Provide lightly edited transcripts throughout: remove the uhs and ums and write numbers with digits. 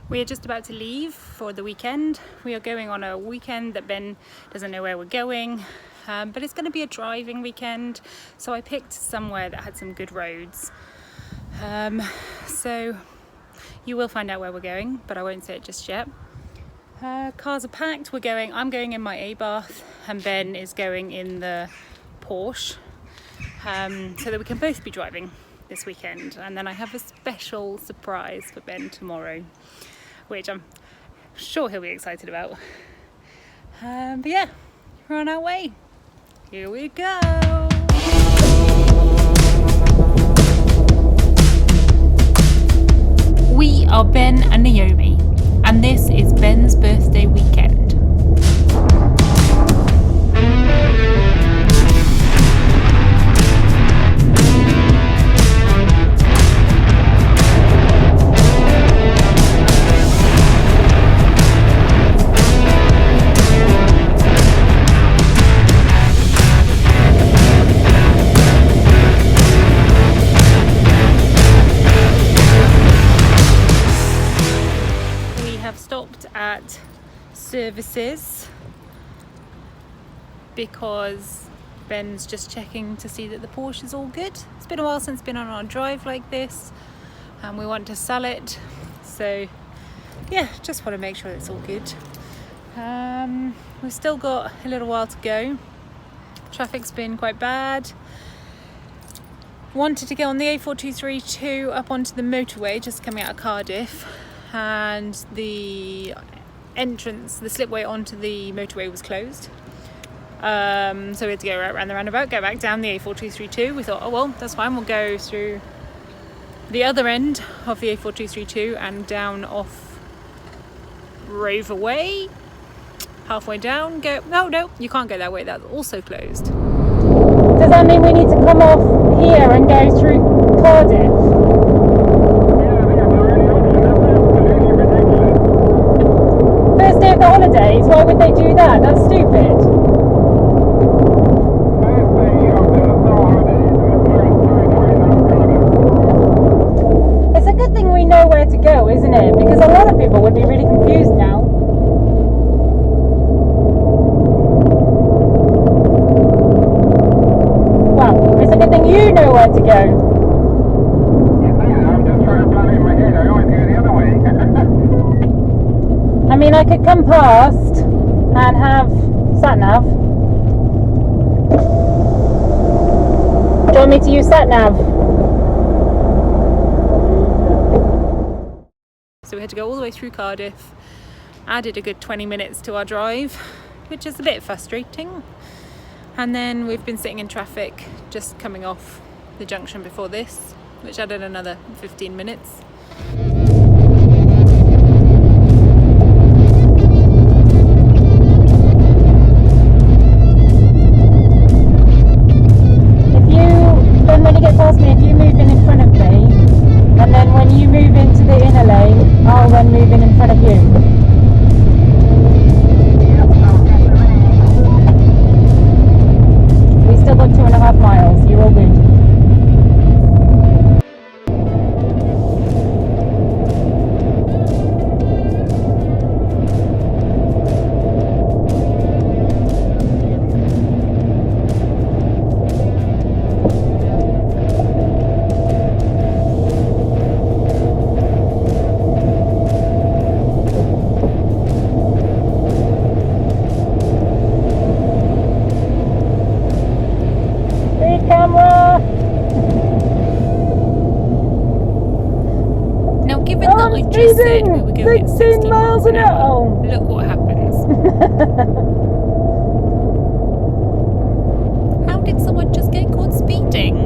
We are just about to leave for the weekend. We are going on a weekend that Ben doesn't know where we're going, but it's going to be a driving weekend, so I picked somewhere that had some good roads. So you will find out where we're going, but I won't say it just yet. Cars are packed. I'm going in my Abarth and Ben is going in the Porsche, so that we can both be driving this weekend. And then I have a special surprise for Ben tomorrow, which I'm sure he'll be excited about. But yeah, we're on our way. Here we go. We are Ben and Naomi, and this is Ben's birthday weekend. At services because Ben's just checking to see that the Porsche is all good. It's been a while since been on our drive like this, and we want to sell it, so yeah, just want to make sure it's all good. We've still got a little while to go. Traffic's been quite bad. Wanted to go on the A4232 up onto the motorway just coming out of Cardiff, and the entrance, the slipway onto the motorway was closed. So we had to go right around the roundabout, go back down the A4232. We thought, oh well, that's fine, we'll go through the other end of the A4232 and down off Rover Way. Halfway down, go, no, you can't go that way, that's also closed. Does that mean we need to come off here and go through Cardiff? The holidays, why would they do that? That's stupid. It's a good thing we know where to go, isn't it? Because a lot of people would be really confused now. Well, it's a good thing you know where to go. I mean, I could come past and have sat-nav. Do you want me to use sat-nav? So we had to go all the way through Cardiff, added a good 20 minutes to our drive, which is a bit frustrating. And then we've been sitting in traffic just coming off the junction before this, which added another 15 minutes. When you get past me, if you move in front of me, and then when you move into the inner lane, I'll then move in front of you. We still got 2.5 miles, you're all good. Just said we were going at 16 miles an hour. Look what happens. How did someone just get caught speeding?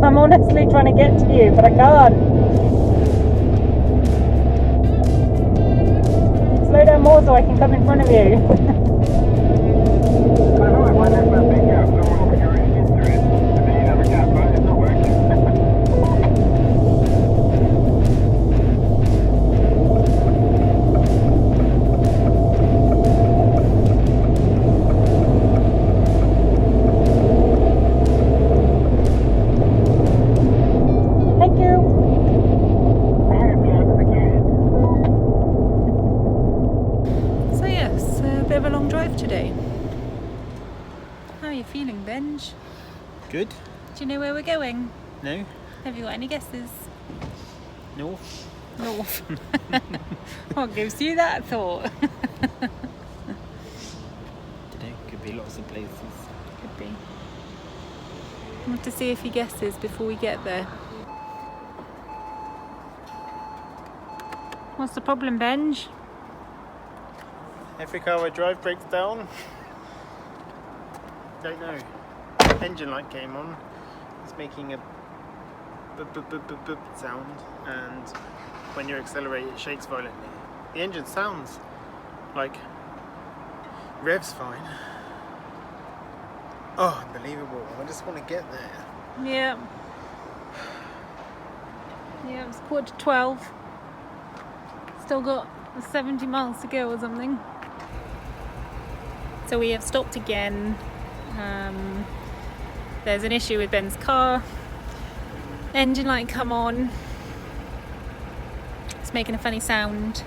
I'm honestly trying to get to you, but I can't. Slow down more so I can come in front of you. today. How are you feeling, Benj? Good. Do you know where we're going? No. Have you got any guesses? North. North. What gives you that thought? Today could be lots of places. Could be. I want to see if he guesses before we get there. What's the problem, Benj? Every car I drive breaks down. Don't know. Engine light came on. It's making a boop sound, and when you accelerate it shakes violently. The engine sounds like revs fine. Oh, unbelievable. I just want to get there. Yeah. Yeah, it's 11:45. Still got 70 miles to go or something. So we have stopped again. There's an issue with Ben's car. Engine light come on. It's making a funny sound.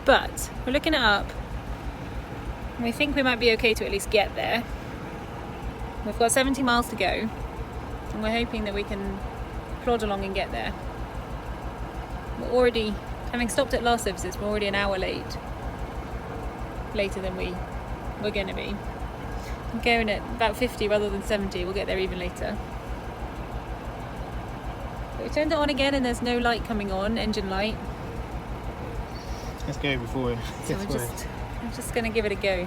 But we're looking it up. And we think we might be okay to at least get there. We've got 70 miles to go. And we're hoping that we can plod along and get there. We're already, having stopped at last services, we're already an hour late. Later than we were going to be. I'm going at about 50 rather than 70, we'll get there even later. But we turned it on again and there's no light coming on, engine light. Let's go before it So gets worse. I'm just going to give it a go.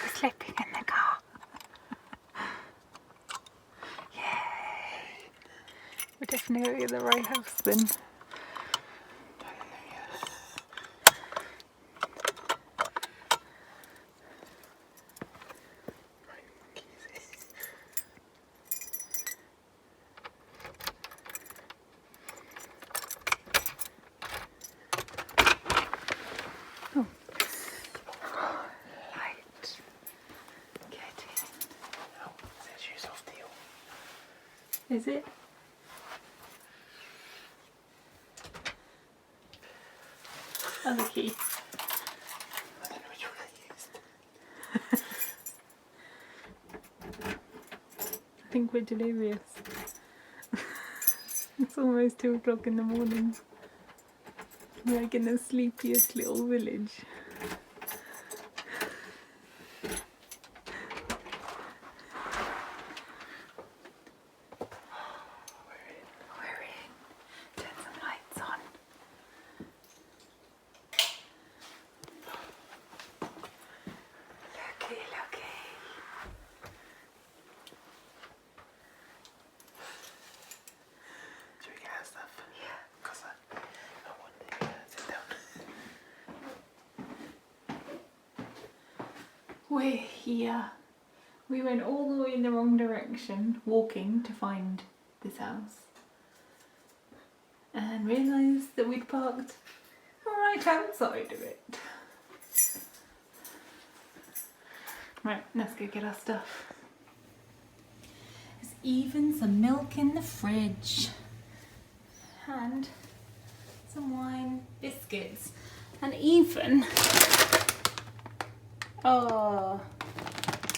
We're sleeping in the car. Yay! We're definitely in the right house then. Is it? Other key. I don't know which one I used. I think we're delirious. It's almost 2 o'clock in the morning. We're like in the sleepiest little village. We're here. We went all the way in the wrong direction, walking to find this house. And realised that we'd parked right outside of it. Right, let's go get our stuff. There's even some milk in the fridge. And some wine, biscuits, and even... Oh,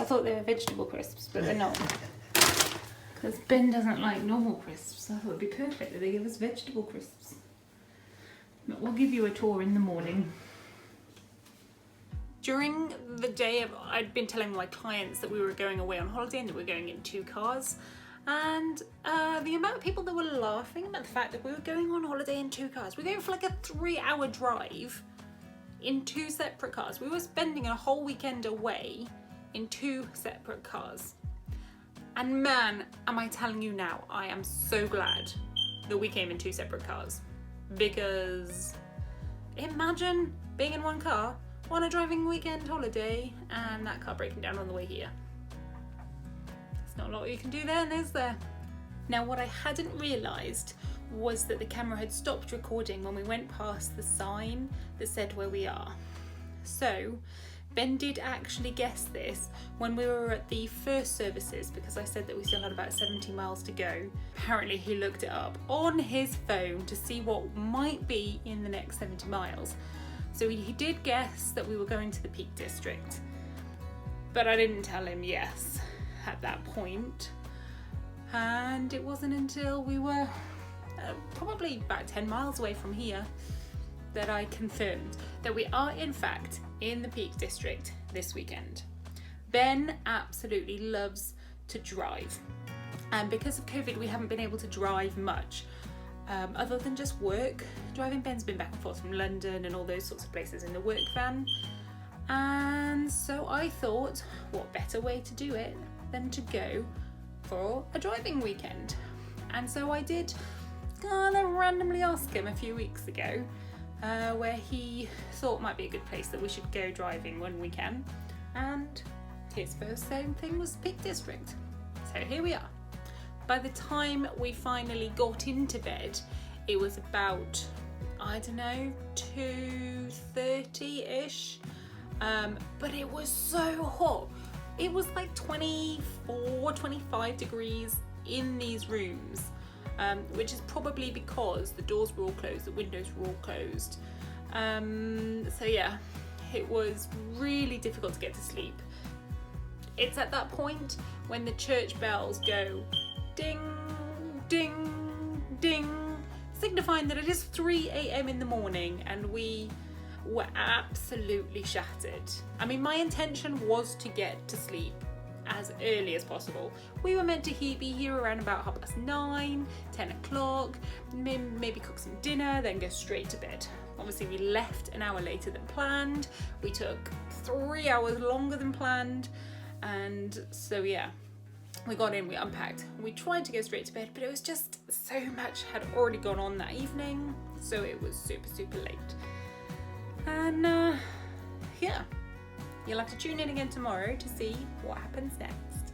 I thought they were vegetable crisps, but they're not. Because Ben doesn't like normal crisps, so I thought it'd be perfect that they give us vegetable crisps. But we'll give you a tour in the morning. During the day, I'd been telling my clients that we were going away on holiday and that we were going in 2 cars. And the amount of people that were laughing about the fact that we were going on holiday in 2 cars. We're going for like a 3-hour drive in 2 separate cars. We were spending a whole weekend away in 2 separate cars. And man, am I telling you now, I am so glad that we came in 2 separate cars. Because imagine being in 1 car on a driving weekend holiday and that car breaking down on the way here. There's not a lot you can do then, is there? Now what I hadn't realised was that the camera had stopped recording when we went past the sign that said where we are. So Ben did actually guess this when we were at the first services, because I said that we still had about 70 miles to go. Apparently he looked it up on his phone to see what might be in the next 70 miles. So he did guess that we were going to the Peak District, but I didn't tell him yes at that point. And it wasn't until we were probably about 10 miles away from here that I confirmed that we are in fact in the Peak District this weekend. Ben absolutely loves to drive, and because of COVID we haven't been able to drive much other than just work driving. Ben's been back and forth from London and all those sorts of places in the work van, and so I thought, what better way to do it than to go for a driving weekend. And so I did kind of randomly ask him a few weeks ago where he thought might be a good place that we should go driving when we can, and his first same thing was Peak District. So here we are. By the time we finally got into bed, it was about, I don't know, 2:30ish, but it was so hot. It was like 24, 25 degrees in these rooms. Which is probably because the doors were all closed, the windows were all closed. So yeah, it was really difficult to get to sleep. It's at that point when the church bells go ding, ding, ding, signifying that it is 3 a.m. in the morning, and we were absolutely shattered. I mean, my intention was to get to sleep as early as possible. We were meant to be here around about 9:30, 10 o'clock, maybe cook some dinner, then go straight to bed. Obviously we left an hour later than planned. We took 3 hours longer than planned, and so yeah, we got in, we unpacked, we tried to go straight to bed, but it was just so much had already gone on that evening, so it was super late. And yeah, you'll have to tune in again tomorrow to see what happens next.